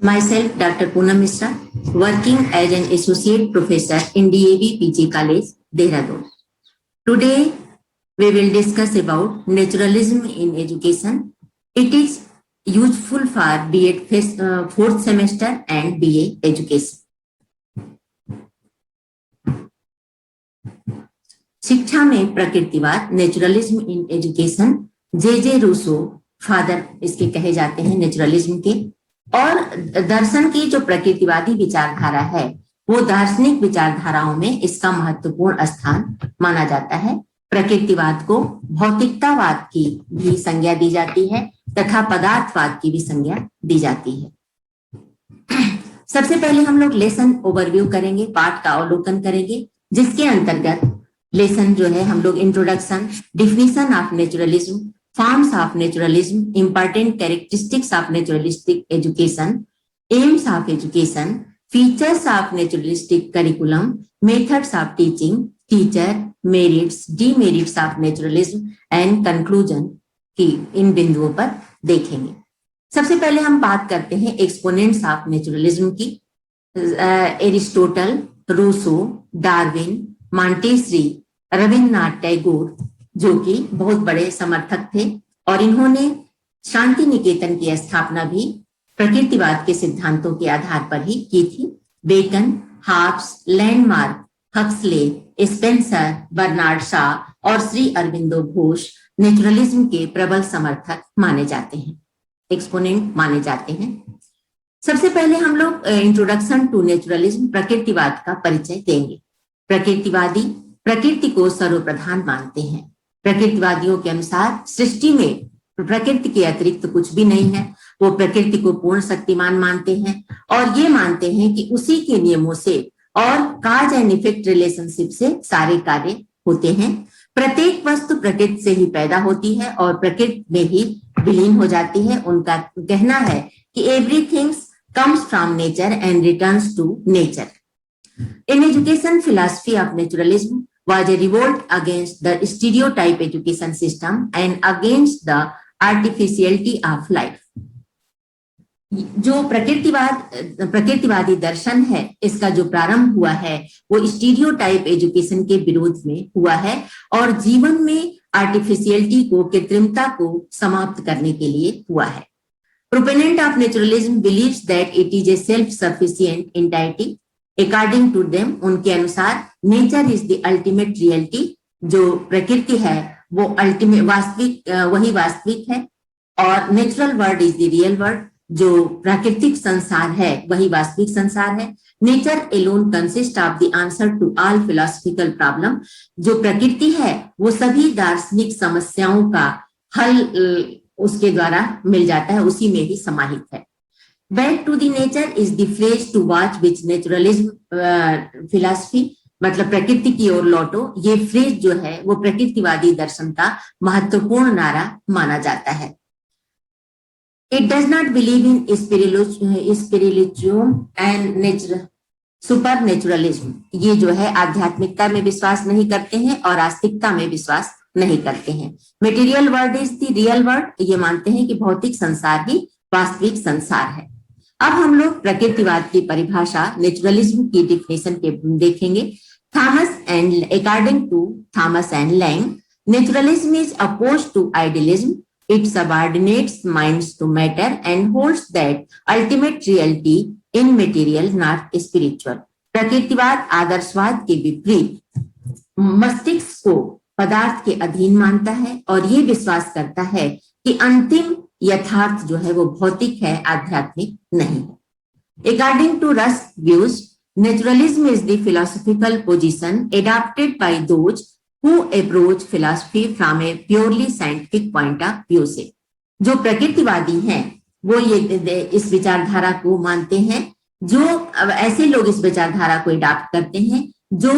Myself, Dr. Poonam Mishra, working as an associate professor in DAV PG College, Dehradun. Today, we will discuss about naturalism in education. It is useful for B.Ed fourth semester and BA education. शिक्षा में प्रकृतिवाद, naturalism in education, J Rousseau father इसके कहे जाते हैं naturalism के, और दर्शन की जो प्रकृतिवादी विचारधारा है वो दार्शनिक विचारधाराओं में इसका महत्वपूर्ण स्थान माना जाता है। प्रकृतिवाद को भौतिकतावाद की भी संज्ञा दी जाती है तथा पदार्थवाद की भी संज्ञा दी जाती है। सबसे पहले हम लोग लेसन ओवरव्यू करेंगे, पाठ का अवलोकन करेंगे, जिसके अंतर्गत लेसन जो है हम लोग introduction, definition of naturalism, forms of naturalism, important characteristics of naturalistic education, AIIMS of education, features of naturalistic curriculum, methods of teaching, teacher, merits, demerits of naturalism and conclusion की इन बिंदुओं पर देखेंगे। सबसे पहले हम बात करते हैं एक्सपोनेंट्स ऑफ नेचुरलिज्म की। Aristotle, Rousseau, Darwin, Montesquieu, Rabindranath Tagore जो कि बहुत बड़े समर्थक थे और इन्होंने शांति निकेतन की स्थापना भी प्रकृतिवाद के सिद्धांतों के आधार पर ही की थी। Bacon, Hobbes, Lamarck, Huxley, Spencer, Bernard Shaw और श्री अरविंदो घोष नेचुरलिज्म के प्रबल समर्थक माने जाते हैं, एक्सपोनेंट माने जाते हैं। सबसे पहले हम लोग इंट्रोडक्शन टू नेचुरलिज्म, प्रकृतिवाद का परिचय देंगे। प्रकृतिवादी प्रकृति को सर्वप्रधान मानते हैं। प्रकृतिवादियों के अनुसार सृष्टि में प्रकृति के अतिरिक्त कुछ भी नहीं है। वो प्रकृति को पूर्ण शक्तिमान मानते हैं और ये मानते हैं कि उसी के नियमों से और काज एंड इफेक्ट रिलेशनशिप से सारे कार्य होते हैं। प्रत्येक वस्तु प्रकृति से ही पैदा होती है और प्रकृति में ही विलीन हो जाती है। उनका कहना है कि everything comes from nature and returns to nature. In education, philosophy of naturalism was a revolt against the stereotype education system and against the artificiality of life. जो प्रकृतिवादी दर्शन है, इसका जो प्रारंभ हुआ है वो स्टीरियोटाइप एजुकेशन के विरोध में हुआ है और जीवन में आर्टिफिशियलिटी को, कृत्रिमता को समाप्त करने के लिए हुआ है। Proponent of naturalism believes that it is a self-sufficient entity. According to them, उनके अनुसार nature is the ultimate reality. जो प्रकृति है वो अल्टीमेट वास्तविक, वही वास्तविक है और natural world is the real world. जो प्राकृतिक संसार है वही वास्तविक संसार है। Nature alone consist of the answer to all philosophical problem. जो प्रकृति है वो सभी दार्शनिक समस्याओं का हल उसके द्वारा मिल जाता है, उसी में ही समाहित है। Back to the nature is the phrase to watch which naturalism philosophy, मतलब प्रकृति की ओर लौटो, ये फ्रेज जो है वो प्रकृतिवादी दर्शन का महत्वपूर्ण नारा माना जाता है। It does not believe in spiritualism and supernaturalism। ये जो है आध्यात्मिकता में विश्वास नहीं करते हैं और आस्तिकता में विश्वास नहीं करते हैं। Material world is the real world, ये मानते हैं कि भौतिक संसार ही वास्तविक संसार है। अब हम लोग प्रकृतिवाद की परिभाषा, नेचुरलिज्म की डिफिनेशन के देखेंगे। According to Thomas and Lang, naturalism is opposed to idealism. It subordinates minds to matter and holds that ultimate reality in material not spiritual. प्रकृतिवाद आदर्शवाद के विपरीत मस्तिष्क को पदार्थ के अधीन मानता है और ये विश्वास करता है कि अंतिम यथार्थ जो है वो भौतिक है, आध्यात्मिक नहीं है। According to Rusk's views, naturalism is the philosophical position adopted by those who approach philosophy from a purely scientific point of view से। जो प्रकृतिवादी हैं वो ये इस विचारधारा को मानते हैं, जो ऐसे लोग इस विचारधारा को अडॉप्ट करते हैं जो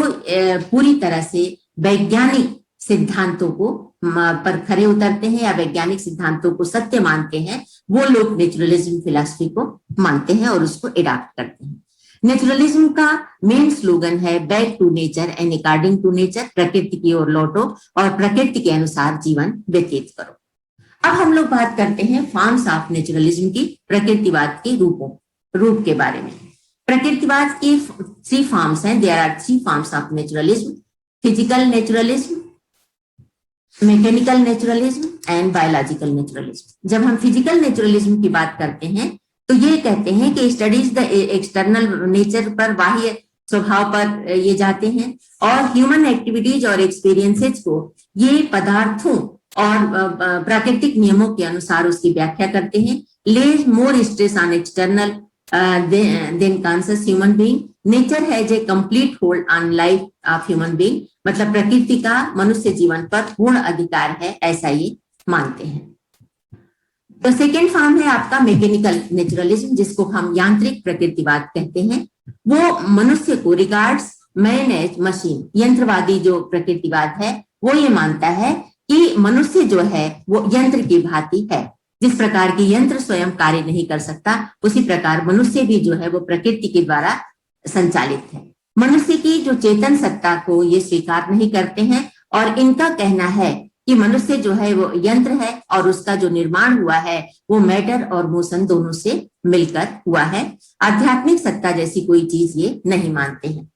पूरी तरह से वैज्ञानिक सिद्धांतों को पर खरे उतरते हैं या वैज्ञानिक सिद्धांतों को सत्य मानते हैं, वो लोग नेचुरलिज्म फिलॉसफी को मानते हैं और उसको अडॉप्ट करते हैं। नेचुरलिज्म का मेन स्लोगन है back to nature and according to nature. प्रकृति की ओर लौटो और प्रकृति के अनुसार जीवन व्यतीत करो। अब हम लोग बात करते हैं फॉर्म्स ऑफ नेचुरलिज्म की, प्रकृतिवाद के रूपों रूप के बारे में। प्रकृतिवाद की 3 फॉर्म्स हैं। There are 3 forms of naturalism: physical naturalism, mechanical naturalism and biological naturalism. जब हम फिजिकल नेचुरलिज्म की बात करते हैं तो ये कहते हैं कि स्टडीज द एक्सटर्नल नेचर पर, बाह्य स्वभाव पर ये जाते हैं, और ह्यूमन एक्टिविटीज और एक्सपीरियंसेस को ये पदार्थों और प्राकृतिक नियमों के अनुसार उसकी व्याख्या करते हैं। Lay more stress on external than conscious human being. Nature has a complete hold on life of human being, मतलब प्रकृति का मनुष्य जीवन पर पूर्ण अधिकार है, ऐसा ये मानते हैं। तो सेकेंड फॉर्म है आपका मैकेनिकल नेचुरलिज्म, जिसको हम यांत्रिक प्रकृतिवाद कहते हैं। वो मनुष्य को रिगार्ड्स मैन एज मशीन। यंत्रवादी जो प्रकृतिवाद है वो ये मानता है कि मनुष्य जो है वो यंत्र की भांति है। जिस प्रकार की यंत्र स्वयं कार्य नहीं कर सकता, उसी प्रकार मनुष्य भी जो है वो प्रकृति के द्वारा संचालित है। मनुष्य की जो चेतन सत्ता को ये स्वीकार नहीं करते हैं, और इनका कहना है कि मनुष्य जो है वो यंत्र है, और उसका जो निर्माण हुआ है वो मैटर और मोशन दोनों से मिलकर हुआ है। आध्यात्मिक सत्ता जैसी कोई चीज ये नहीं मानते हैं।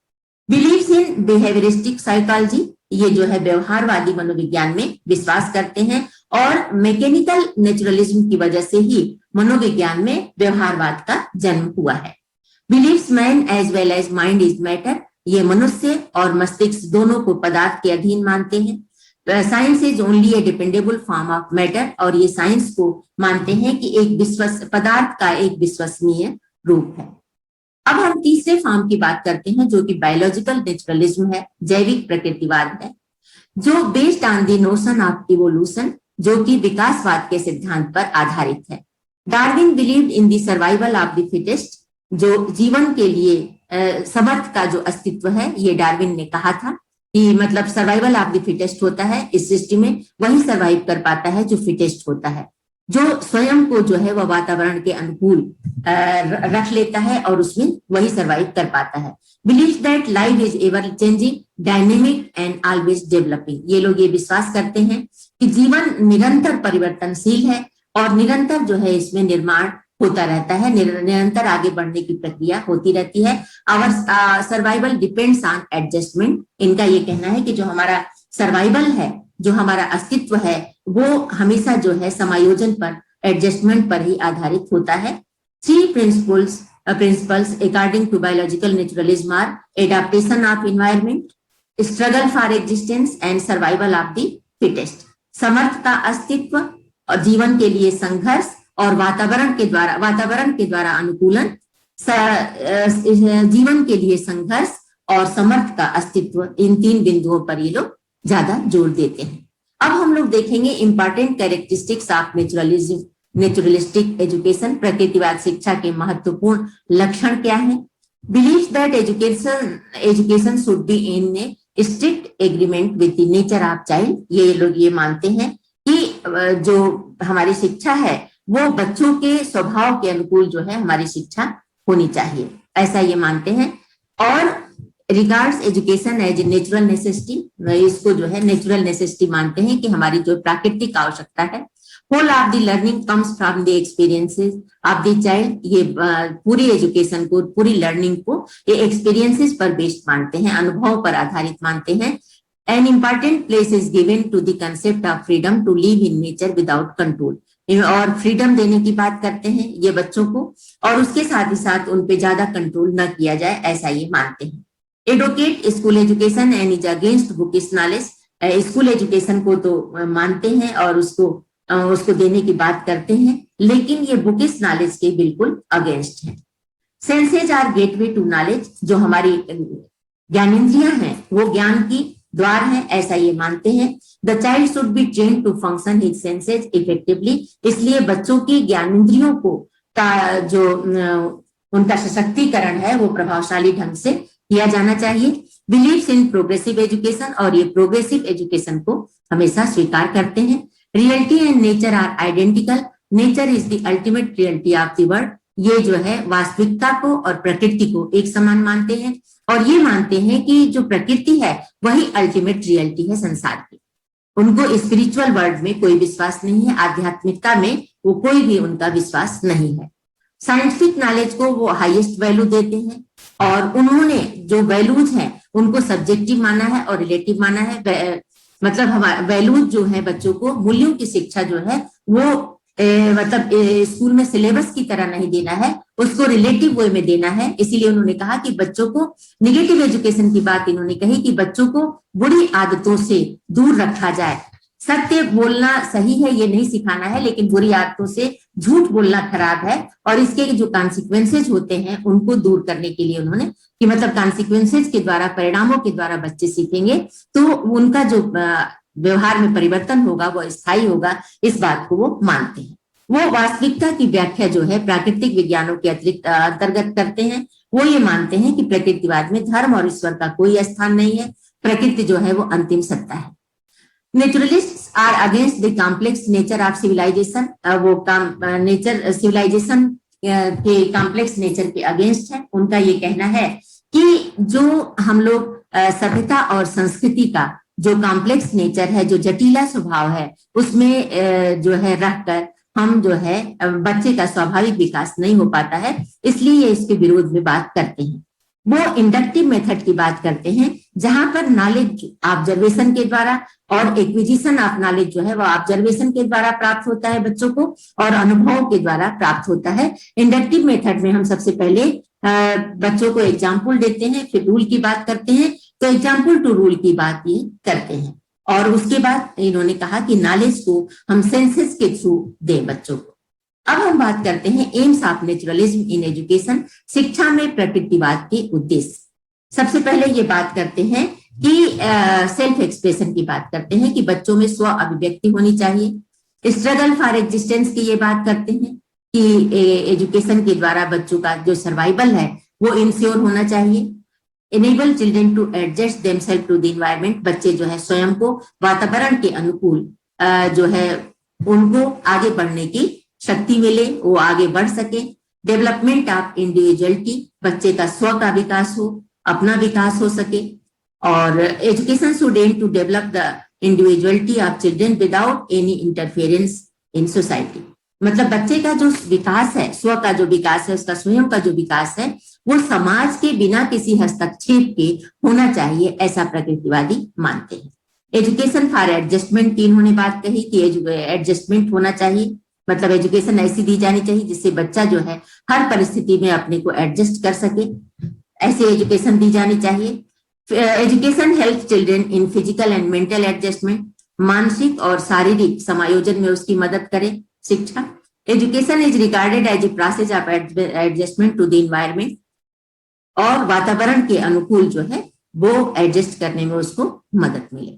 बिलीव्स इन बिहेवियरिस्टिक साइकोलॉजी, ये जो है व्यवहारवादी मनोविज्ञान में विश्वास करते हैं, और मैकेनिकल नेचुरलिज्म की वजह से ही मनोविज्ञान में व्यवहारवाद का जन्म हुआ है। Believes man as well as mind is matter, ये मनुष्य और मस्तिष्क दोनों को पदार्थ के अधीन मानते हैं। Science is only A dependable form of matter, और ये साइंस को मानते हैं कि एक पदार्थ का एक विश्वसनीय रूप है। अब हम तीसरे फॉर्म की बात करते हैं, जो कि बायोलॉजिकल नेचुरलिज्म है, जैविक प्रकृतिवाद है, जो based on the notion of evolution, जो कि विकासवाद के सिद्धांत पर आधारित है। Darwin believed in the survival of the fittest, जो जीवन के लिए समर्थ का जो अस्तित्व है, ये डार्विन ने कहा था कि मतलब सर्वाइवल ऑफ द फिटेस्ट होता है इस सृष्टि में, वही सर्वाइव कर पाता है जो फिटेस्ट होता है, जो स्वयं को जो है वह वातावरण के अनुकूल रख लेता है और उसमें वही सर्वाइव कर पाता है। Believe that life is ever changing, dynamic and always developing. ये लोग ये विश्वास करते हैं कि जीवन निरंतर परिवर्तनशील है और निरंतर जो है इसमें निर्माण होता रहता है, निरंतर आगे बढ़ने की प्रक्रिया होती रहती है। Our survival depends on adjustment. इनका ये कहना है कि जो हमारा सर्वाइवल है, जो हमारा अस्तित्व है, वो हमेशा जो है समायोजन पर, एडजस्टमेंट पर ही आधारित होता है। 3 principles according to biological naturalism are adaptation of environment, struggle for existence and survival of the fittest। समर्थ का अस्तित्व और जीवन के लिए संघर्ष और वातावरण के द्वारा अनुकूलन, जीवन के लिए संघर्ष और समर्थ का अस्तित्व, इन 3 बिंदुओं पर ये लोग ज्यादा जोर देते हैं। अब हम लोग देखेंगे important characteristics of naturalistic education. प्रकृतिवाद शिक्षा के महत्वपूर्ण लक्षण क्या है? Believe that education should be in a strict agreement with the nature of child. ये लोग ये मानते हैं कि जो हमारी शिक्षा है वो बच्चों के स्वभाव के अनुकूल जो है हमारी शिक्षा होनी चाहिए, ऐसा ये मानते हैं। और regards education as a natural necessity, इसको जो है नेचुरल नेसेसिटी मानते हैं कि हमारी जो प्राकृतिक आवश्यकता है। Whole of the learning comes from the experiences of the child. ये पूरी एजुकेशन को, पूरी लर्निंग को ये एक्सपीरियंसेस पर बेस्ड मानते हैं, अनुभव पर आधारित मानते हैं। An important place is given to the concept of freedom to live in nature without control. और फ्रीडम देने की बात करते हैं ये बच्चों को, और उसके साथ ही साथ उन पे ज्यादा कंट्रोल न किया जाए, ऐसा ये मानते हैं। Advocate school education and is against bookish knowledge. School education को तो मानते हैं और उसको देने की बात करते हैं, लेकिन ये बुकिश नॉलेज के बिल्कुल अगेंस्ट है। Senses are gateway to knowledge. जो हमारी ज्ञानेंद्रियां हैं वो ज्ञान की द्वार है, ऐसा ये मानते हैं। The child should be trained to function his senses effectively. इसलिए बच्चों की ज्ञानेंद्रियों को का जो उनका सशक्तिकरण है वो प्रभावशाली ढंग से किया जाना चाहिए। बिलीव्स इन प्रोग्रेसिव एजुकेशन, और ये प्रोग्रेसिव एजुकेशन को हमेशा स्वीकार करते हैं। Reality and nature are identical. Nature is the ultimate reality of the world. ये जो है वास्तविकता को और प्रकृति को एक समान मानते हैं, और ये मानते हैं कि जो प्रकृति है वही अल्टीमेट रियलिटी है संसार की। उनको स्पिरिचुअल वर्ल्ड में कोई विश्वास नहीं है, आध्यात्मिकता में वो कोई भी उनका विश्वास नहीं है। साइंटिफिक नॉलेज को वो हाईएस्ट वैल्यू देते हैं, और उन्होंने जो वैल्यूज हैं उनको सब्जेक्टिव माना है और रिलेटिव माना है। मतलब हमारा वैल्यूज जो है, बच्चों को मूल्यों की शिक्षा जो है वो मतलब स्कूल में सिलेबस की तरह नहीं देना है, उसको रिलेटिव वे में देना है। इसीलिए उन्होंने कहा कि बच्चों को निगेटिव एजुकेशन की बात इन्होंने कही कि बच्चों को बुरी आदतों से दूर रखा जाए। सत्य बोलना सही है ये नहीं सिखाना है, लेकिन बुरी आदतों से झूठ बोलना खराब है, और इसके जो कॉन्सिक्वेंसेज होते हैं उनको दूर करने के लिए उन्होंने कि मतलब कॉन्सिक्वेंसेज के द्वारा, परिणामों के द्वारा बच्चे सीखेंगे तो उनका जो व्यवहार में परिवर्तन होगा वो स्थायी होगा, इस बात को वो मानते हैं। वो वास्तविकता की व्याख्या जो है प्राकृतिक विज्ञानों के अतिरिक्त अंतर्गत करते हैं। वो ये मानते हैं कि प्रकृतिवाद में धर्म और ईश्वर का कोई स्थान नहीं है, प्रकृति जो है वो अंतिम सत्ता है। Naturalists are against the complex nature of civilisation, वो नेचर सिविलाइजेशन के कॉम्प्लेक्स नेचर के अगेंस्ट है। उनका ये कहना है कि जो हम लोग सभ्यता और संस्कृति का जो कॉम्प्लेक्स नेचर है, जो जटिला स्वभाव है, उसमें जो है रहकर हम जो है बच्चे का स्वाभाविक विकास नहीं हो पाता है, इसलिए ये इसके विरोध में बात करते हैं। वो इंडक्टिव मेथड की बात करते हैं, जहां पर नॉलेज ऑब्जर्वेशन के द्वारा और एक्विजिशन ऑफ नॉलेज जो है वो ऑब्जर्वेशन के द्वारा प्राप्त होता है बच्चों को, और अनुभव के द्वारा प्राप्त होता है। इंडक्टिव मेथड में हम सबसे पहले बच्चों को एग्जाम्पल देते हैं, फिर रूल की बात करते हैं, तो एग्जाम्पल टू रूल की बात ये करते हैं। और उसके बाद इन्होंने कहा कि नॉलेज को हम सेंसेस के थ्रू दें बच्चों को। अब हम बात करते हैं AIIMS of naturalism in education, शिक्षा में प्रकृतिवाद के उद्देश्य। सबसे पहले ये बात करते हैं कि सेल्फ एक्सप्रेशन की बात करते हैं कि बच्चों में स्व अभिव्यक्ति होनी चाहिए। स्ट्रगल फॉर एग्जिस्टेंस की ये बात करते हैं कि एजुकेशन के द्वारा बच्चों का जो सर्वाइवल है वो इंश्योर होना चाहिए। Enable children to adjust themselves to the environment, बच्चे जो है स्वयं को वातावरण के अनुकूल जो है उनको आगे बढ़ने की शक्ति मिले, वो आगे बढ़ सके। डेवलपमेंट ऑफ इंडिविजुअलिटी, बच्चे का स्व का विकास हो, अपना विकास हो सके। और education should aim to develop the individuality of children without any interference in society, मतलब बच्चे का जो विकास है, स्व का जो विकास है, उसका स्वयं का जो विकास है, वो समाज के बिना किसी हस्तक्षेप के होना चाहिए, ऐसा प्रकृतिवादी मानते हैं। एजुकेशन फॉर एडजस्टमेंट की इन्होंने बात कही कि एडजस्टमेंट होना चाहिए, मतलब एजुकेशन ऐसी दी जानी चाहिए जिससे बच्चा जो है हर परिस्थिति में अपने को एडजस्ट कर सके, ऐसी एजुकेशन दी जानी चाहिए। Education help children in physical and mental adjustment, मानसिक और शारीरिक समायोजन में उसकी मदद करे शिक्षा। Education is regarded as a process of adjustment to the environment, और वातावरण के अनुकूल जो है वो एडजस्ट करने में उसको मदद मिले।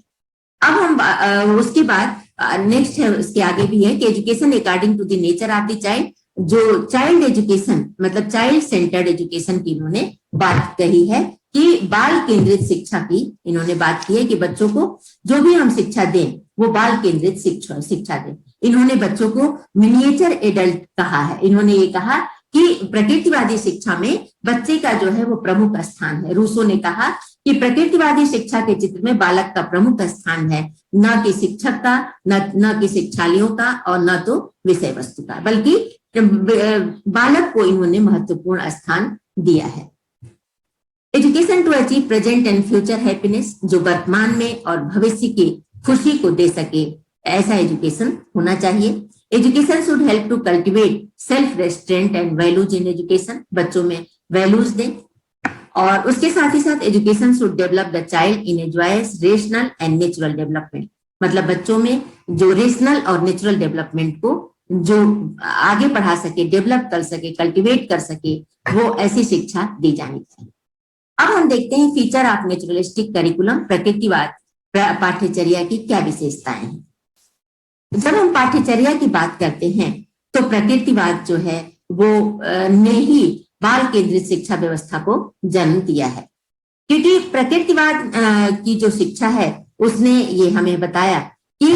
अब हम उसके बाद नेक्स्ट है, उसके आगे भी है कि education according to the nature of the child, जो चाइल्ड एजुकेशन मतलब चाइल्ड सेंटर्ड एजुकेशन की इन्होंने बात कही है कि बाल केंद्रित शिक्षा की इन्होंने बात की है कि बच्चों को जो भी हम शिक्षा दें वो बाल केंद्रित शिक्षा दें। इन्होंने बच्चों को मिनिएचर एडल्ट कहा है। इन्होंने ये कहा कि प्रकृतिवादी शिक्षा में बच्चे का जो है वो प्रमुख स्थान है। रूसो ने कहा कि प्रकृतिवादी शिक्षा के चित्र में बालक का प्रमुख स्थान है, न कि शिक्षक का, न कि शिक्षालयों का, और न तो विषय वस्तु का, बल्कि बालक को इन्होंने महत्वपूर्ण स्थान दिया है। Education to achieve present and future happiness, जो वर्तमान में और भविष्य की खुशी को दे सके, ऐसा एजुकेशन होना चाहिए। Education should help to cultivate self restraint and values in education, बच्चों में वैल्यूज दें। और उसके साथ ही साथ education should develop the child in a joyous rational and natural development, मतलब बच्चों में जो रेशनल और नेचुरल डेवलपमेंट को जो आगे बढ़ा सके, डेवलप कर सके, कल्टिवेट कर सके, वो ऐसी शिक्षा दी जानी चाहिए। अब हम देखते हैं फीचर ऑफ नेचुरलिस्टिक करिकुलम, प्रकृतिवाद पाठ्यचर्या की क्या विशेषताएं हैं। जब हम पाठ्यचर्या की बात करते हैं तो प्रकृतिवाद जो है वो ने ही बाल केंद्रित शिक्षा व्यवस्था को जन्म दिया है, क्योंकि प्रकृतिवाद की जो शिक्षा है उसने ये हमें बताया कि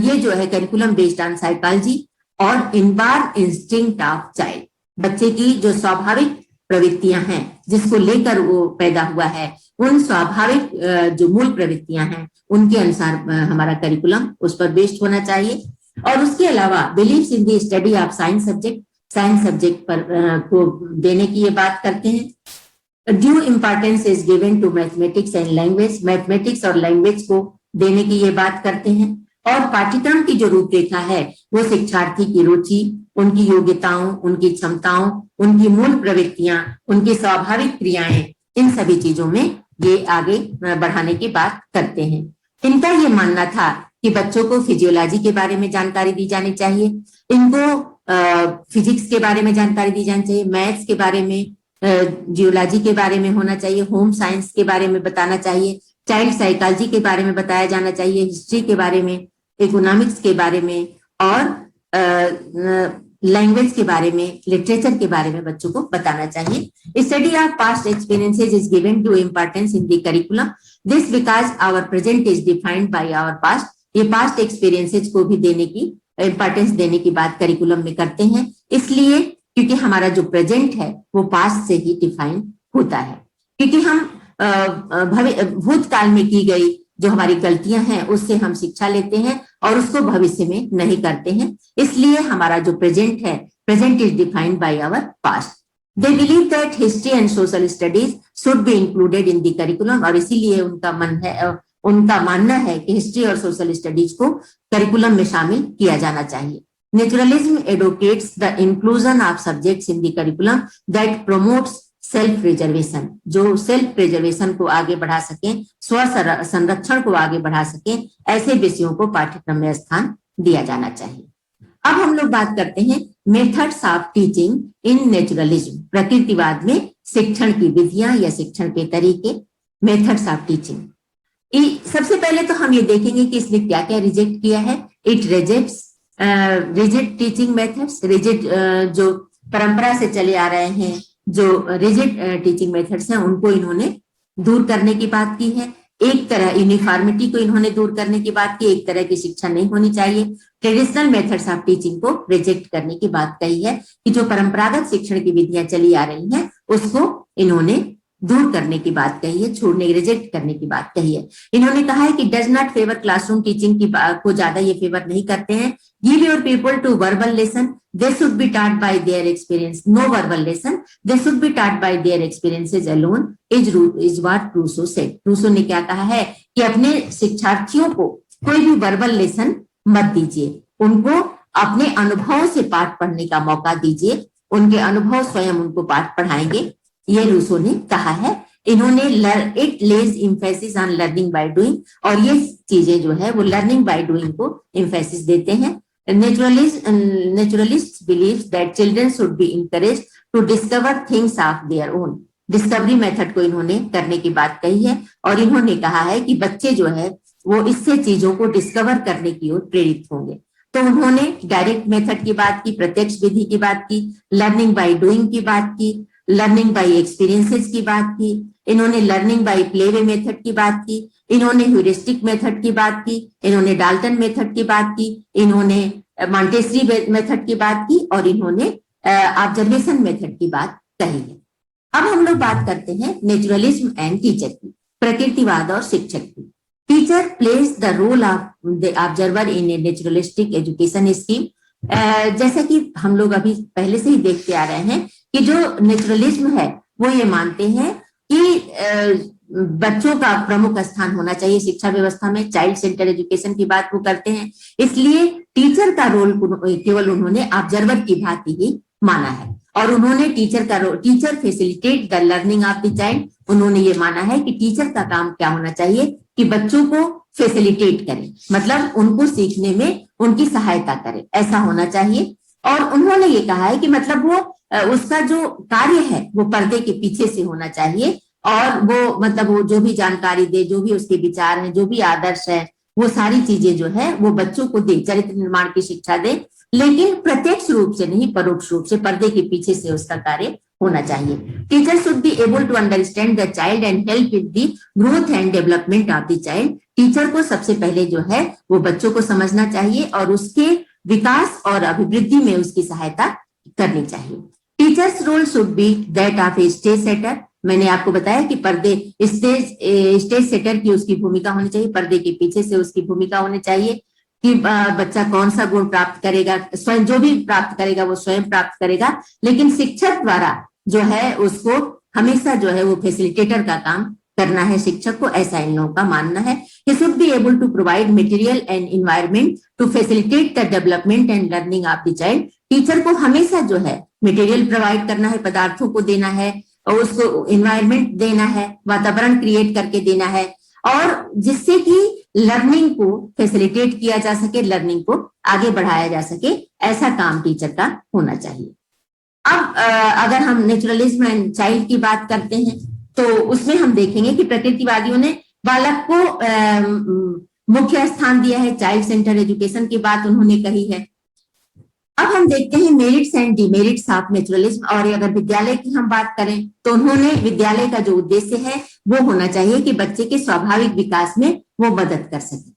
ये जो है करिकुलम बेस्ड ऑन साइकोलॉजी और इनबॉर्न इंस्टिंक्ट ऑफ चाइल्ड, बच्चे की जो स्वाभाविक प्रवृत्तियां हैं जिसको लेकर वो पैदा हुआ है, उन स्वाभाविक जो मूल प्रवृत्तियां हैं उनके अनुसार हमारा करिकुलम उस पर बेस्ड होना चाहिए। और उसके अलावा believes in the study of science subject, science subject पर को देने की ये बात करते हैं। Due importance is given to mathematics and language, mathematics और लैंग्वेज को देने की ये बात करते हैं। और पाठ्यक्रम की जो रूपरेखा है वो शिक्षार्थी की रुचि, उनकी योग्यताओं, उनकी क्षमताओं, उनकी मूल प्रवृत्तियां, उनकी स्वाभाविक क्रियाएं, इन सभी चीजों में ये आगे बढ़ाने की बात करते हैं। इनका ये मानना था कि बच्चों को फिजियोलॉजी के बारे में जानकारी दी जानी चाहिए, इनको फिजिक्स के बारे में जानकारी दी जानी चाहिए, मैथ्स के बारे में, जियोलॉजी के बारे में होना चाहिए, होम साइंस के बारे में बताना चाहिए, चाइल्ड साइकोलॉजी के बारे में बताया जाना चाहिए, हिस्ट्री के बारे में, इकोनॉमिक्स के बारे में और लैंग्वेज के बारे में, लिटरेचर के बारे में बच्चों को बताना चाहिए। Study of past experiences is given to importance in the curriculum, this because our present is defined by our past. ये पास्ट एक्सपीरियंसेस को भी देने की, इम्पोर्टेंस देने की बात करिकुलम में करते हैं, इसलिए क्योंकि हमारा जो प्रेजेंट है वो पास्ट से ही डिफाइन होता है। क्योंकि हम भूतकाल में की गई जो हमारी गलतियां हैं उससे हम शिक्षा लेते हैं और उसको भविष्य में नहीं करते हैं, इसलिए हमारा जो प्रेजेंट है, present is defined by our past. They believe that history and social studies should be included in the curriculum, और इसीलिए उनका मानना है कि हिस्ट्री और सोशल स्टडीज को करिकुलम में शामिल किया जाना चाहिए। Naturalism advocates the inclusion of subjects in the curriculum that promotes self preservation, जो सेल्फ प्रिजर्वेशन को आगे बढ़ा सकें, स्व संरक्षण को आगे बढ़ा सकें, ऐसे विषयों को पाठ्यक्रम में स्थान दिया जाना चाहिए। अब हम लोग बात करते हैं methods of teaching in naturalism, प्रकृतिवाद में शिक्षण की विधियां या शिक्षण के तरीके, मेथड्स ऑफ टीचिंग। सबसे पहले तो हम ये देखेंगे कि इसने क्या क्या रिजेक्ट किया है। It rejects rigid teaching methods, rigid जो परंपरा से चले आ रहे हैं, जो रिजिड टीचिंग मेथड्स हैं उनको इन्होंने दूर करने की बात की है। एक तरह यूनिफॉर्मिटी को इन्होंने दूर करने की बात की, एक तरह की शिक्षा नहीं होनी चाहिए। ट्रेडिशनल मेथड्स ऑफ टीचिंग को रिजेक्ट करने की बात कही है कि जो परंपरागत शिक्षण की विधियां चली आ रही हैं उसको इन्होंने दूर करने की बात कही है, छोड़ने, रिजेक्ट करने की बात कही है। इन्होंने कहा है कि does not favour classroom teaching की को ज्यादा ये फेवर नहीं करते हैं। Give your pupil to verbal lesson, they should be taught by their experience, no verbal lesson, they should be taught by their experiences alone is what Rousseau said. Rousseau ने क्या कहा है कि अपने शिक्षार्थियों को कोई भी वर्बल लेसन मत दीजिए, उनको अपने अनुभवों से पाठ पढ़ने का मौका दीजिए, उनके अनुभव स्वयं उनको पाठ पढ़ाएंगे, ये रूसो ने कहा है। इन्होंने it lays emphasis on learning by doing, और ये चीजें जो है वो लर्निंग बाय डूइंग को इम्फेसिस देते हैं। Naturalist believes that children should be encouraged to discover things of their own, discovery method को इन्होंने करने की बात कही है, और इन्होंने कहा है कि बच्चे जो है वो इससे चीजों को डिस्कवर करने की ओर प्रेरित होंगे। तो उन्होंने डायरेक्ट मेथड की बात की, प्रत्यक्ष विधि की बात की, लर्निंग बाय डूइंग की बात की, लर्निंग बाय एक्सपीरियंसेस की बात की, इन्होंने लर्निंग बाय प्लेवे मेथड की बात की, इन्होंने ह्यूरिस्टिक मेथड की बात की, इन्होंने डाल्टन मेथड की बात की, इन्होंने मॉन्टेसरी मेथड की बात की, और इन्होंने ऑब्जर्वेशन मेथड की बात कही है। अब हम लोग बात करते हैं नेचुरलिज्म एंड टीचर की, प्रकृतिवाद और शिक्षक की। Teacher plays the role of the observer in a naturalistic education scheme. जैसा कि हम लोग अभी पहले से ही देखते आ रहे हैं कि जो नेचुरलिज्म है वो ये मानते हैं कि बच्चों का प्रमुख स्थान होना चाहिए शिक्षा व्यवस्था में, चाइल्ड सेंटर एजुकेशन की बात वो करते हैं, इसलिए टीचर का रोल केवल उन्होंने ऑब्जर्वर की भांति ही माना है। और उन्होंने टीचर का role, teacher facilitate the learning of the child, उन्होंने ये माना है कि टीचर का काम क्या होना चाहिए कि बच्चों को फैसिलिटेट करे, मतलब उनको सीखने में उनकी सहायता करे, ऐसा होना चाहिए। और उन्होंने ये कहा है कि मतलब वो उसका जो कार्य है वो पर्दे के पीछे से होना चाहिए, और वो मतलब वो जो भी जानकारी दे, जो भी उसके विचार हैं, जो भी आदर्श है, वो सारी चीजें जो है वो बच्चों को दे, चरित्र निर्माण की शिक्षा दे, लेकिन प्रत्यक्ष रूप से नहीं, परोक्ष रूप से, पर्दे के पीछे से उसका कार्य होना चाहिए। Teacher should be able to understand the child and help with the growth and development of the child. Teacher को सबसे पहले जो है वो बच्चों को समझना चाहिए और उसके विकास और अभिवृद्धि में उसकी सहायता करनी चाहिए। Teacher's role should be that of a stage setter. मैंने आपको बताया कि पर्दे स्टेज सेटर की उसकी भूमिका होनी चाहिए, पर्दे के पीछे से उसकी भूमिका होनी चाहिए। कि बच्चा कौन सा गुण प्राप्त करेगा, स्वयं जो भी प्राप्त करेगा वो स्वयं प्राप्त करेगा, लेकिन शिक्षक द्वारा जो है उसको हमेशा जो है वो फैसिलिटेटर का काम करना है शिक्षक को, ऐसा इन लोगों का मानना है। He should be able to provide material and environment to facilitate the development and learning of the child. Teacher को हमेशा जो है मटेरियल प्रोवाइड करना है, पदार्थों को देना है, और उसको इन्वायरमेंट देना है, वातावरण क्रिएट करके देना है, और जिससे कि लर्निंग को फैसिलिटेट किया जा सके, लर्निंग को आगे बढ़ाया जा सके, ऐसा काम टीचर का होना चाहिए। अब अगर हम नेचुरलिज्म एंड चाइल्ड की बात करते हैं तो उसमें हम देखेंगे कि प्रकृतिवादियों ने बालक को मुख्य स्थान दिया है, चाइल्ड सेंटर एजुकेशन की बात उन्होंने कही है। अब हम देखते हैं merits and demerits of naturalism, और अगर विद्यालय की हम बात करें तो उन्होंने विद्यालय का जो उद्देश्य है वो होना चाहिए कि बच्चे के स्वाभाविक विकास में वो मदद कर सके,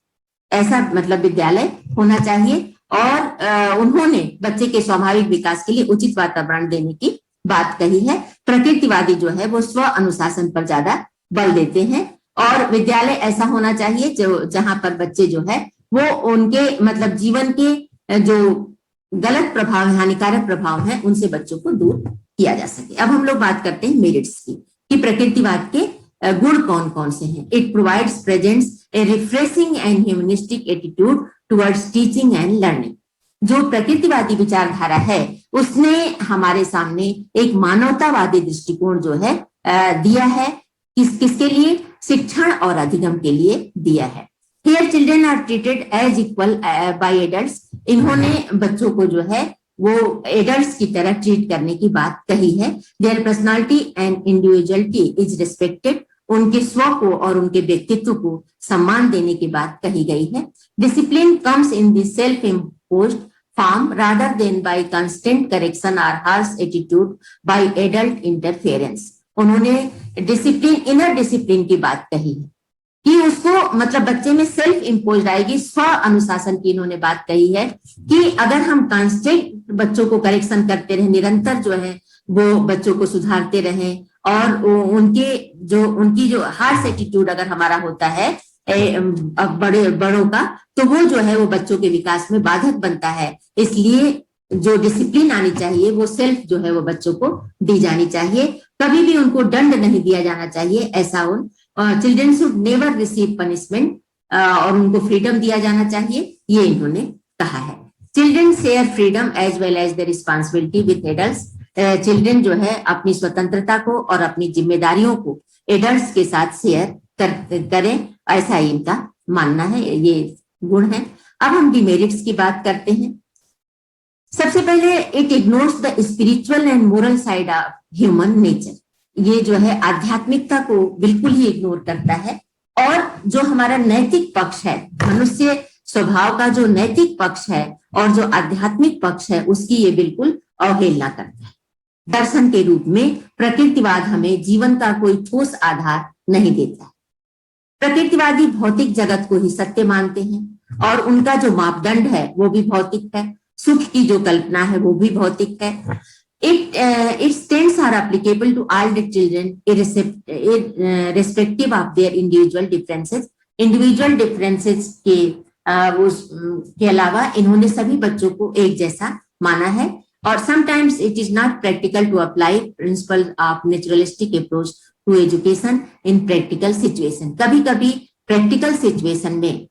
ऐसा मतलब विद्यालय होना चाहिए। और उन्होंने बच्चे के स्वाभाविक विकास के लिए उचित वातावरण देने की बात कही है। प्रकृतिवादी जो है वो स्व अनुशासन पर ज्यादा बल देते हैं, और विद्यालय ऐसा होना चाहिए जो जहां पर बच्चे जो है वो उनके मतलब जीवन के जो गलत प्रभाव, हानिकारक प्रभाव है, उनसे बच्चों को दूर किया जा सके। अब हम लोग बात करते हैं मेरिट्स की, कि प्रकृतिवाद के गुण कौन कौन से हैं। It provides presents A refreshing and humanistic attitude towards teaching and learning. जो प्रकृतिवादी विचारधारा है उसने हमारे सामने एक मानवतावादी दृष्टिकोण जो है दिया है, किसके लिए, शिक्षण और अधिगम के लिए दिया है। Here children are treated as equal by adults। इन्होंने बच्चों को जो है वो एडल्ट्स की तरह ट्रीट करने की बात कही है। Their personality and individuality is respected। उनके स्व को और उनके व्यक्तित्व को सम्मान देने की बात कही गई है। Discipline comes in the self-imposed form rather than by constant correction or harsh attitude by adult interference। उन्होंने डिसिप्लिन, इनर डिसिप्लिन की बात कही है कि उसको मतलब बच्चे में सेल्फ इम्पोज आएगी, स्व अनुशासन की इन्होंने बात कही है कि अगर हम कांस्टेंट बच्चों को करेक्शन करते रहे, निरंतर जो है वो बच्चों को सुधारते रहें, और उनकी जो हार्श एटीट्यूड अगर हमारा होता है बड़ों का, तो वो जो है वो बच्चों के विकास में बाधक बनता है। इसलिए जो डिसिप्लिन आनी चाहिए वो सेल्फ जो है वो बच्चों को दी जानी चाहिए, कभी भी उनको दंड नहीं दिया जाना चाहिए, ऐसा उन children should never receive punishment, और उनको फ्रीडम दिया जाना चाहिए, ये इन्होंने कहा है। Children share freedom as well as the responsibility with adults. Children जो है अपनी स्वतंत्रता को और अपनी जिम्मेदारियों को एडल्ट्स के साथ शेयर करें, ऐसा ही इनका मानना है, ये गुण है। अब हम डिमेरिट्स की बात करते हैं। सबसे पहले it ignores the spiritual and moral side of human nature. ये जो है आध्यात्मिकता को बिल्कुल ही इग्नोर करता है, और जो हमारा नैतिक पक्ष है, मनुष्य स्वभाव का जो नैतिक पक्ष है और जो आध्यात्मिक पक्ष है, उसकी ये बिल्कुल अवहेलना करता है। दर्शन के रूप में प्रकृतिवाद हमें जीवन का कोई ठोस आधार नहीं देता। प्रकृतिवादी भौतिक जगत को ही सत्य मानते हैं, और उनका जो मापदंड है वो भी भौतिक है, सुख की जो कल्पना है वो भी भौतिक है। Its stands are applicable to all the children irrespective of their individual differences। individual differences के अलावा इन्होंने सभी बच्चों को एक जैसा माना है। और sometimes it is not practical to apply principles of naturalistic approach to education in practical situation। कभी कभी प्रैक्टिकल सिचुएशन में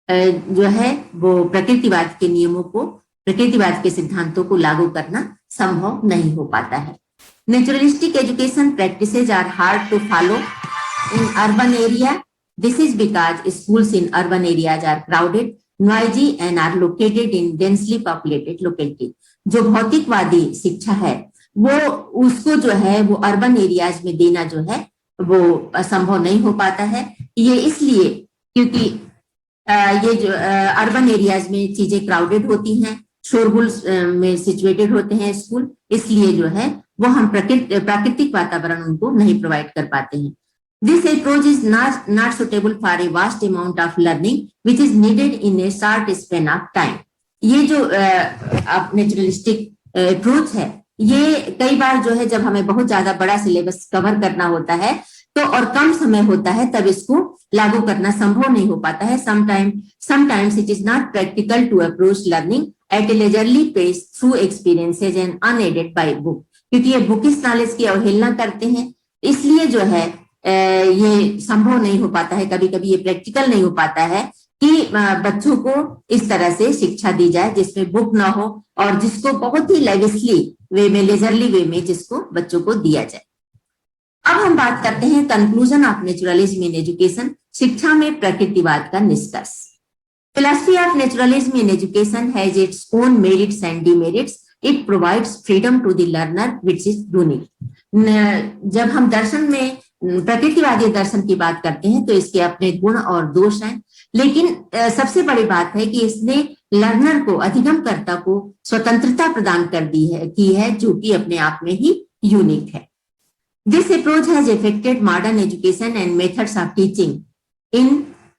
जो है वो प्रकृतिवाद के नियमों को, प्रकृतिवाद के सिद्धांतों को लागू करना संभव नहीं हो पाता है। Naturalistic education practices are hard to follow in urban area. This is because schools in urban areas are crowded, noisy and are located in densely populated locality. जो भौतिकवादी शिक्षा है वो उसको जो है वो अर्बन एरियाज में देना जो है वो असंभव नहीं हो पाता है। ये इसलिए क्योंकि ये जो अर्बन एरियाज में चीजें क्राउडेड होती हैं, शोरगुल में सिचुएटेड होते हैं स्कूल, इसलिए जो है वो हम प्राकृतिक वातावरण उनको नहीं प्रोवाइड कर पाते हैं। This approach is not suitable for a vast amount of learning which is needed in A short span of time. ये जो नेचुरलिस्टिक अप्रोच है, ये कई बार जो है जब हमें बहुत ज्यादा बड़ा सिलेबस कवर करना होता है तो और कम समय होता है तब इसको लागू करना संभव नहीं हो पाता है। Sometimes it is not practical to approach learning at a leisurely pace through experiences and unaided by book, क्योंकि ये बुकिश नॉलेज की अवहेलना करते हैं, इसलिए जो है ये संभव नहीं हो पाता है, कभी कभी ये प्रैक्टिकल नहीं हो पाता है कि बच्चों को इस तरह से शिक्षा दी जाए जिसमें बुक ना हो और जिसको बहुत ही लेविसली वे में, लेजरली वे में जिसको बच्चों को दिया जाए। अब हम बात करते हैं conclusion of naturalism in education, शिक्षा में प्रकृतिवाद का निष्कर्ष। Philosophy of naturalism in education has its own merits and demerits, it provides freedom to the learner which is unique. जब हम दर्शन में प्रकृतिवादी दर्शन की बात करते हैं तो इसके अपने गुण और दोष हैं, लेकिन सबसे बड़ी बात है कि इसने लर्नर को, अधिगमकर्ता को स्वतंत्रता प्रदान कर की है जो कि अपने आप में ही यूनिक है। This approach has affected modern education and methods of teaching in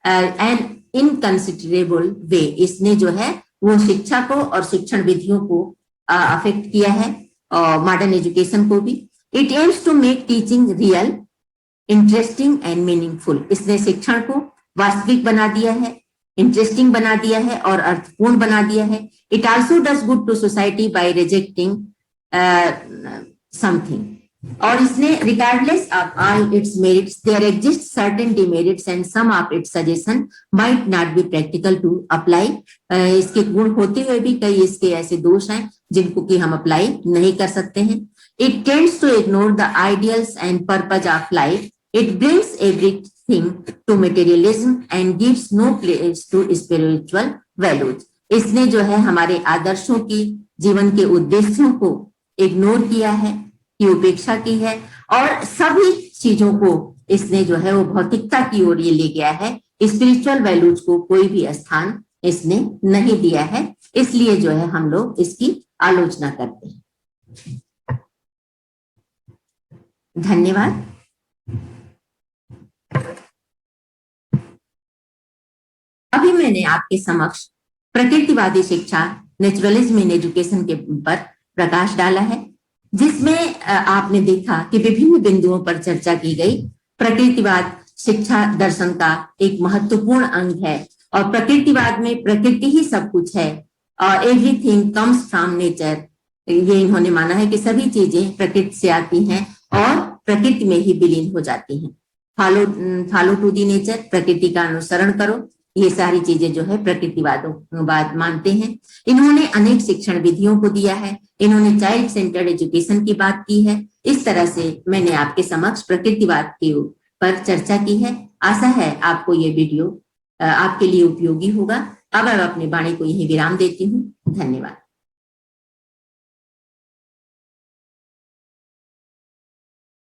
an inconsiderable way. इसने जो है वो शिक्षा को और शिक्षण विधियों को अफेक्ट किया है और मॉडर्न एजुकेशन को भी। It aims to make teaching real, interesting and meaningful. इसने शिक्षण को वास्तविक बना दिया है, इंटरेस्टिंग बना दिया है और अर्थपूर्ण बना दिया है। It also does good to society by rejecting something. और इसने regardless of all its merits there exist certain demerits and some of its suggestion might not be practical to apply. इसके गुण होते हुए भी कई इसके ऐसे दोष हैं जिनको कि हम अप्लाई नहीं कर सकते हैं। It tends to ignore the ideals and purpose of life, it brings everything to materialism and gives no place to spiritual values. इसने जो है हमारे आदर्शों की, जीवन के उद्देश्यों को इग्नोर किया है, की उपेक्षा की है और सभी चीजों को इसने जो है वो भौतिकता की ओर ये ले गया है, स्पिरिचुअल वैल्यूज को कोई भी स्थान इसने नहीं दिया है, इसलिए जो है हम लोग इसकी आलोचना करते हैं। धन्यवाद। अभी मैंने आपके समक्ष प्रकृतिवादी शिक्षा, नेचुरलिज्म इन एजुकेशन के पर प्रकाश डाला है, जिसमें आपने देखा कि विभिन्न बिंदुओं पर चर्चा की गई। प्रकृतिवाद शिक्षा दर्शन का एक महत्वपूर्ण अंग है और प्रकृतिवाद में प्रकृति ही सब कुछ है और एवरीथिंग कम्स फ्रॉम नेचर। ये इन्होंने माना है कि सभी चीजें प्रकृति से आती हैं और प्रकृति में ही विलीन हो जाती हैं। फॉलो टू दी नेचर, प्रकृति का अनुसरण करो, ये सारी चीजें जो है प्रकृतिवाद मानते हैं। इन्होंने अनेक शिक्षण विधियों को दिया है, इन्होंने चाइल्ड सेंटर्ड एजुकेशन की बात की है। इस तरह से मैंने आपके समक्ष प्रकृतिवाद के पर चर्चा की है। आशा है आपको ये वीडियो आपके लिए उपयोगी होगा। अब मैं अपनी वाणी को यही विराम देती हूँ। धन्यवाद।